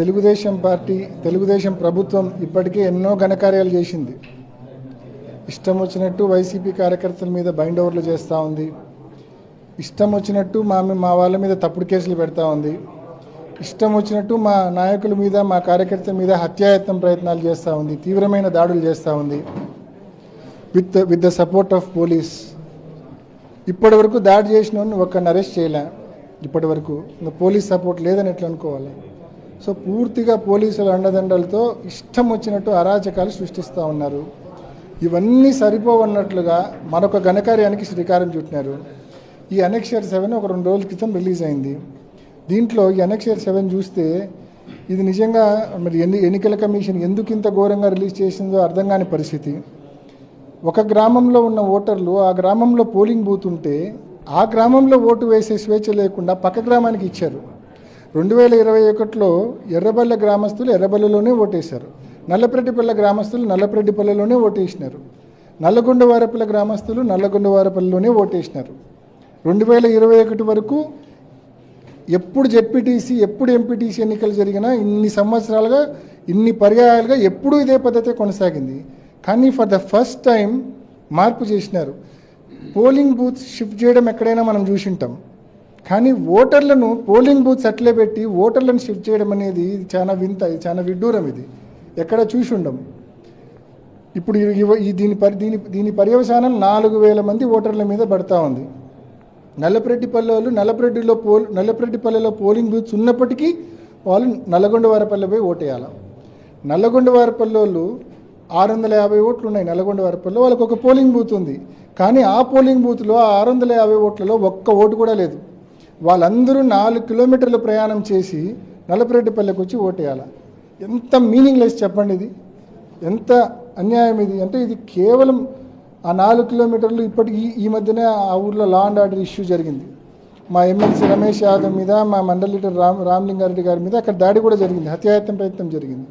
Telugu Desam party Telugu Desam ప్రభుత్వం ఇప్పటికే ఎన్నో ఘనకార్యాలు చేసింది. ఇష్టం వచ్చినట్టు వైసీపీ కార్యకర్తల మీద బైండ్ ఓవర్లు చేస్తూ ఉంది. ఇష్టం వచ్చినట్టు మా వాళ్ళ మీద తప్పుడు కేసులు పెడతా ఉంది. ఇష్టం వచ్చినట్టు మా నాయకుల మీద మా కార్యకర్తల మీద హత్యాయత్నం ప్రయత్నాలు చేస్తూ ఉంది. తీవ్రమైన దాడులు చేస్తూ ఉంది with the support of police. ఇప్పటి వరకు దాడి చేసిన వాడిని ఒక్కరిని అరెస్ట్ చేయలే. ఇప్పటి వరకు పోలీస్ సపోర్ట్ లేదని ఎట్లా అనుకోవాలి? సో పూర్తిగా పోలీసుల అండదండలతో ఇష్టం వచ్చినట్టు అరాచకాలు సృష్టిస్తూ ఉన్నారు. ఇవన్నీ సరిపోవన్నట్లుగా మరొక ఘనకార్యానికి శ్రీకారం చుట్టినారు. ఈ అనెక్షర్ 7 ఒక 2 రోజుల క్రితం రిలీజ్ అయింది. దీంట్లో ఈ అనెక్షర్ 7 చూస్తే ఇది నిజంగా మరి ఎన్నికల కమిషన్ ఎందుకు ఇంత ఘోరంగా రిలీజ్ చేసిందో అర్థం కాని పరిస్థితి. ఒక గ్రామంలో ఉన్న ఓటర్లు ఆ గ్రామంలో పోలింగ్ బూత్ ఉంటే ఆ గ్రామంలో ఓటు వేసే స్వేచ్ఛ లేకుండా పక్క గ్రామానికి ఇచ్చారు. 2021లో ఎర్రబల్ల గ్రామస్తులు ఎర్రబల్లలోనే ఓటేశారు. నల్లప్రెడ్డిపల్లె గ్రామస్తులు నల్లప్రెడ్డిపల్లెలోనే ఓటేసినారు. నల్లగొండవారపల్లె గ్రామస్తులు నల్లగొండవారపల్లెలోనే ఓటేసినారు. 2021 వరకు ఎప్పుడు జెడ్పీటీసీ ఎప్పుడు ఎంపీటీసీ ఎన్నికలు జరిగినా ఇన్ని సంవత్సరాలుగా ఇన్ని పర్యాయాలుగా ఎప్పుడూ ఇదే పద్ధతే కొనసాగింది. కానీ ఫర్ ద ఫస్ట్ టైం మార్పు చేసినారు. పోలింగ్ బూత్స్ షిఫ్ట్ చేయడం ఎక్కడైనా మనం చూసింటాం, కానీ ఓటర్లను పోలింగ్ బూత్స్ అట్లే పెట్టి ఓటర్లను షిఫ్ట్ చేయడం అనేది చాలా వింత, చాలా విడ్డూరం. ఇది ఎక్కడ చూసి ఉండం. ఇప్పుడు దీని పర్యవసానం 4000 మంది ఓటర్ల మీద పడతా ఉంది. నల్లప్రెడ్డిపల్లెలో పోలింగ్ బూత్స్ ఉన్నప్పటికీ వాళ్ళు నల్లగొండవారపల్లెపై ఓటేయాలి. నల్లగొండవారపల్లెలు 650 ఓట్లు ఉన్నాయి. నల్లగొండవారపల్లెలో వాళ్ళకి ఒక పోలింగ్ బూత్ ఉంది, కానీ ఆ పోలింగ్ బూత్లో 650 ఓట్లలో ఒక్క ఓటు కూడా లేదు. వాళ్ళందరూ 4 కిలోమీటర్లు ప్రయాణం చేసి నల్లప్రెడ్డిపల్లెకి వచ్చి ఓటేయాలి. ఎంత మీనింగ్లెస్ చెప్పండి. ఇది ఎంత అన్యాయం ఇది. అంటే ఇది కేవలం ఆ 4 కిలోమీటర్లు. ఇప్పటికీ ఈ మధ్యన ఆ ఊర్లో లా అండ్ ఆర్డర్ ఇష్యూ జరిగింది. మా ఎమ్మెల్సీ రమేష్ యాదవ్ మీద, మా మండలి లీడర్ రామలింగారెడ్డి గారి మీద అక్కడ దాడి కూడా జరిగింది, హత్యాయత్నం ప్రయత్నం జరిగింది.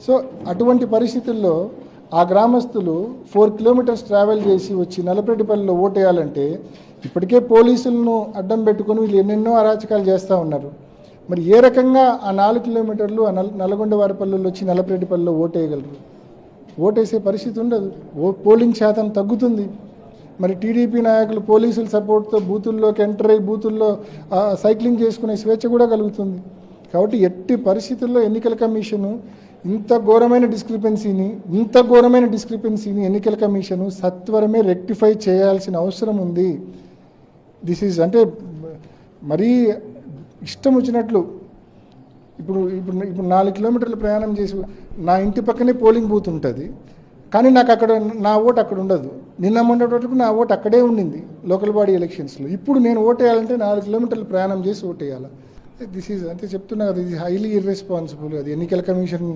సో అటువంటి పరిస్థితుల్లో ఆ గ్రామస్తులు 4 కిలోమీటర్స్ ట్రావెల్ చేసి వచ్చి నల్లప్రెడ్డిపల్లిలో ఓటేయాలంటే ఇప్పటికే పోలీసులను అడ్డం పెట్టుకొని వీళ్ళు ఎన్నెన్నో అరాచకాలు చేస్తూ ఉన్నారు. మరి ఏ రకంగా ఆ 4 కిలోమీటర్లు ఆ నల్లగొండవారిపల్లెల్లో వచ్చి నల్లప్రెడ్డిపల్లిలో ఓటేయగలరు? ఓటేసే పరిస్థితి ఉండదు. పోలింగ్ శాతం తగ్గుతుంది. మరి టీడీపీ నాయకులు పోలీసుల సపోర్ట్తో బూతుల్లోకి ఎంటర్ అయ్యి బూతుల్లో సైక్లింగ్ చేసుకునే స్వేచ్ఛ కూడా కలుగుతుంది. కాబట్టి ఎట్టి పరిస్థితుల్లో ఎన్నికల కమిషను ఇంత ఘోరమైన డిస్క్రిపెన్సీని ఎన్నికల కమిషను సత్వరమే రెక్టిఫై చేయాల్సిన అవసరం ఉంది. దిస్ ఈజ్ అంటే మరీ ఇష్టం వచ్చినట్లు ఇప్పుడు 4 కిలోమీటర్లు ప్రయాణం చేసి నా ఇంటి పక్కనే పోలింగ్ బూత్ ఉంటుంది, కానీ నాకు అక్కడ నా ఓటు అక్కడ ఉండదు. నిన్న మొన్నటి వరకు నా ఓటు అక్కడే ఉండింది లోకల్ బాడీ ఎలక్షన్స్లో. ఇప్పుడు నేను ఓటేయాలంటే 4 కిలోమీటర్లు ప్రయాణం చేసి ఓటేయాలి. దిస్ ఈజ్ అంటే చెప్తున్నా కదా, ఇది హైలీ ఇర్రెస్పాన్సిబుల్. అది ఎన్నికల కమిషన్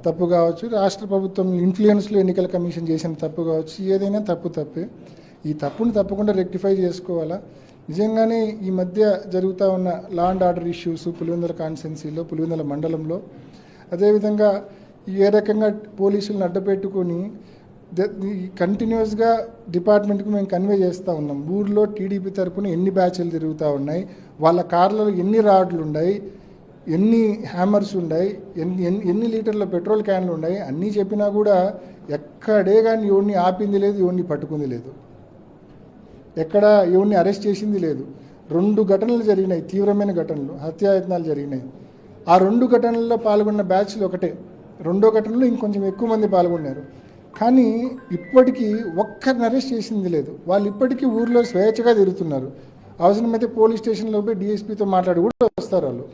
తప్పు కావచ్చు, రాష్ట్ర ప్రభుత్వం ఇన్ఫ్లుయెన్స్లో ఎన్నికల కమిషన్ చేసిన తప్పు కావచ్చు, ఏదైనా తప్పే. ఈ తప్పును తప్పకుండా రెక్టిఫై చేసుకోవాలా. నిజంగానే ఈ మధ్య జరుగుతూ ఉన్న law and order issues Pulivendula కాన్స్టిట్యున్సీలో, పులివెందుల మండలంలో, అదేవిధంగా ఏ రకంగా పోలీసులను అడ్డపెట్టుకొని కంటిన్యూస్గా డిపార్ట్మెంట్కి మేము కన్వే చేస్తూ ఉన్నాం. ఊర్లో టీడీపీ తరఫున ఎన్ని బ్యాచ్లు తిరుగుతూ ఉన్నాయి, వాళ్ళ కార్లలో ఎన్ని రాడ్లు ఉన్నాయి, ఎన్ని హ్యామర్స్ ఉన్నాయి, ఎన్ని లీటర్ల పెట్రోల్ క్యాన్లు ఉన్నాయి, అన్నీ చెప్పినా కూడా ఎక్కడే కానీ ఎవరిని ఆపింది లేదు, ఎవరిని పట్టుకుంది లేదు, ఎక్కడ ఎవరిని అరెస్ట్ చేసింది లేదు. 2 ఘటనలు జరిగినాయి, తీవ్రమైన ఘటనలు, హత్యాయత్నాలు జరిగినాయి. ఆ 2 ఘటనల్లో పాల్గొన్న బ్యాచ్లు ఒకటే. 2వ ఘటనలో ఇంకొంచెం ఎక్కువ మంది పాల్గొన్నారు, కానీ ఇప్పటికీ ఒక్కరిని అరెస్ట్ చేసింది లేదు. వాళ్ళు ఇప్పటికీ ఊర్లో స్వేచ్ఛగా తిరుగుతున్నారు. అవసరమైతే పోలీస్ స్టేషన్లో పోయి డిఎస్పీతో మాట్లాడి కూడా వస్తారు వాళ్ళు,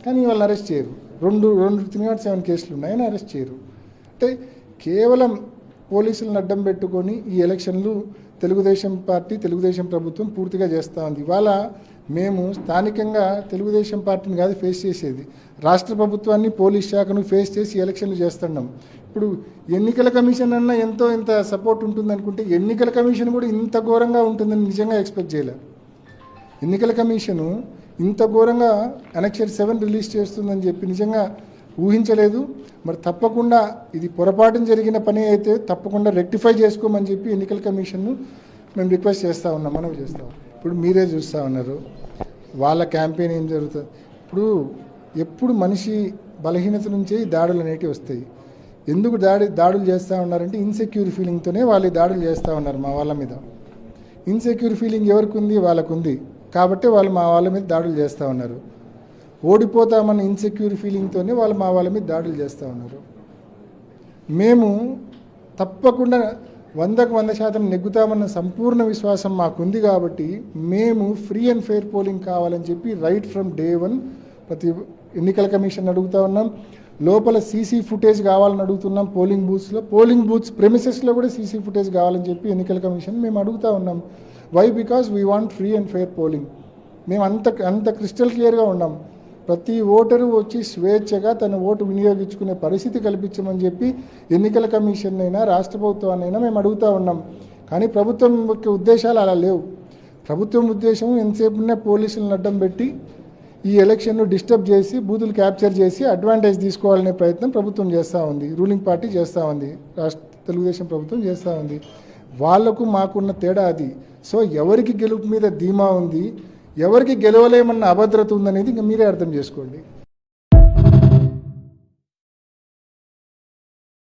కానీ వాళ్ళని అరెస్ట్ చేయరు. 2 307 కేసులు ఉన్నాయని అరెస్ట్ చేయరు. అంటే కేవలం పోలీసులను అడ్డం పెట్టుకొని ఈ ఎలక్షన్లు తెలుగుదేశం పార్టీ, తెలుగుదేశం ప్రభుత్వం పూర్తిగా చేస్తూ ఉంది. ఇవాళ మేము స్థానికంగా తెలుగుదేశం పార్టీని కాదు ఫేస్ చేసేది, రాష్ట్ర ప్రభుత్వాన్ని, పోలీస్ శాఖను ఫేస్ చేసి ఎలక్షన్లు చేస్తున్నాం. ఇప్పుడు ఎన్నికల కమిషన్ అన్న ఇంత సపోర్ట్ ఉంటుందనుకుంటే ఎన్నికల కమిషన్ కూడా ఇంత ఘోరంగా ఉంటుందని నిజంగా ఎక్స్పెక్ట్ చేయలేదు. ఎన్నికల కమిషను ఇంత ఘోరంగా అనెక్షర్ 7 రిలీజ్ చేస్తుందని చెప్పి నిజంగా ఊహించలేదు. మరి తప్పకుండా ఇది పొరపాటున జరిగిన పని అయితే తప్పకుండా రెక్టిఫై చేసుకోమని చెప్పి ఎన్నికల కమిషన్ను మేము రిక్వెస్ట్ చేస్తూ ఉన్నాం, మనం చేస్తాం. ఇప్పుడు మీరే చూస్తూ ఉన్నారు వాళ్ళ క్యాంపెయిన్ ఏం జరుగుతుంది. ఇప్పుడు ఎప్పుడు మనిషి బలహీనత నుంచే ఈ దాడులు అనేటివి వస్తాయి. ఎందుకు దాడులు చేస్తూ ఉన్నారంటే ఇన్సెక్యూర్ ఫీలింగ్తోనే వాళ్ళు ఈ దాడులు చేస్తూ ఉన్నారు మా వాళ్ళ మీద. ఇన్సెక్యూర్ ఫీలింగ్ ఎవరికి ఉంది? వాళ్ళకు ఉంది. కాబట్టి వాళ్ళు మా వాళ్ళ మీద దాడులు చేస్తూ ఉన్నారు. ఓడిపోతామన్న ఇన్సెక్యూర్ ఫీలింగ్తోనే వాళ్ళు మా వాళ్ళ మీద దాడులు చేస్తూ ఉన్నారు. మేము తప్పకుండా 100% నెగ్గుతామన్న సంపూర్ణ విశ్వాసం మాకుంది. కాబట్టి మేము ఫ్రీ అండ్ ఫెయిర్ పోలింగ్ కావాలని చెప్పి రైట్ ఫ్రమ్ డే 1 ప్రతి ఎన్నికల కమిషన్ అడుగుతూ ఉన్నాం. లోపల సీసీ ఫుటేజ్ కావాలని అడుగుతున్నాం. పోలింగ్ బూత్స్ ప్రెమిసెస్లో కూడా సీసీ ఫుటేజ్ కావాలని చెప్పి ఎన్నికల కమిషన్ మేము అడుగుతూ ఉన్నాం. Why? Because we want free and fair polling. మేము అంత క్రిస్టల్ క్లియర్గా ఉన్నాం. ప్రతి ఓటరు వచ్చి స్వేచ్ఛగా తన ఓటు వినియోగించుకునే పరిస్థితి కల్పించమని చెప్పి ఎన్నికల కమిషన్ అయినా రాష్ట్ర ప్రభుత్వాన్నైనా మేము అడుగుతూ ఉన్నాం. కానీ ప్రభుత్వం యొక్క ఉద్దేశాలు అలా లేవు. ప్రభుత్వం ఉద్దేశం ఎంతసేపునే పోలీసులను అడ్డం పెట్టి ఈ ఎలక్షన్ను డిస్టర్బ్ చేసి బూతులు క్యాప్చర్ చేసి అడ్వాంటేజ్ తీసుకోవాలనే ప్రయత్నం ప్రభుత్వం చేస్తూ ఉంది. రూలింగ్ పార్టీ చేస్తూ ఉంది. తెలుగుదేశం ప్రభుత్వం చేస్తూ ఉంది. వాళ్లకు మాకున్న తేడా అది. సో ఎవరికి గెలుపు మీద ధీమా ఉంది, ఎవరికి గెలవలేమన్న అభద్రత ఉందనేది ఇంకా మీరే అర్థం చేసుకోండి.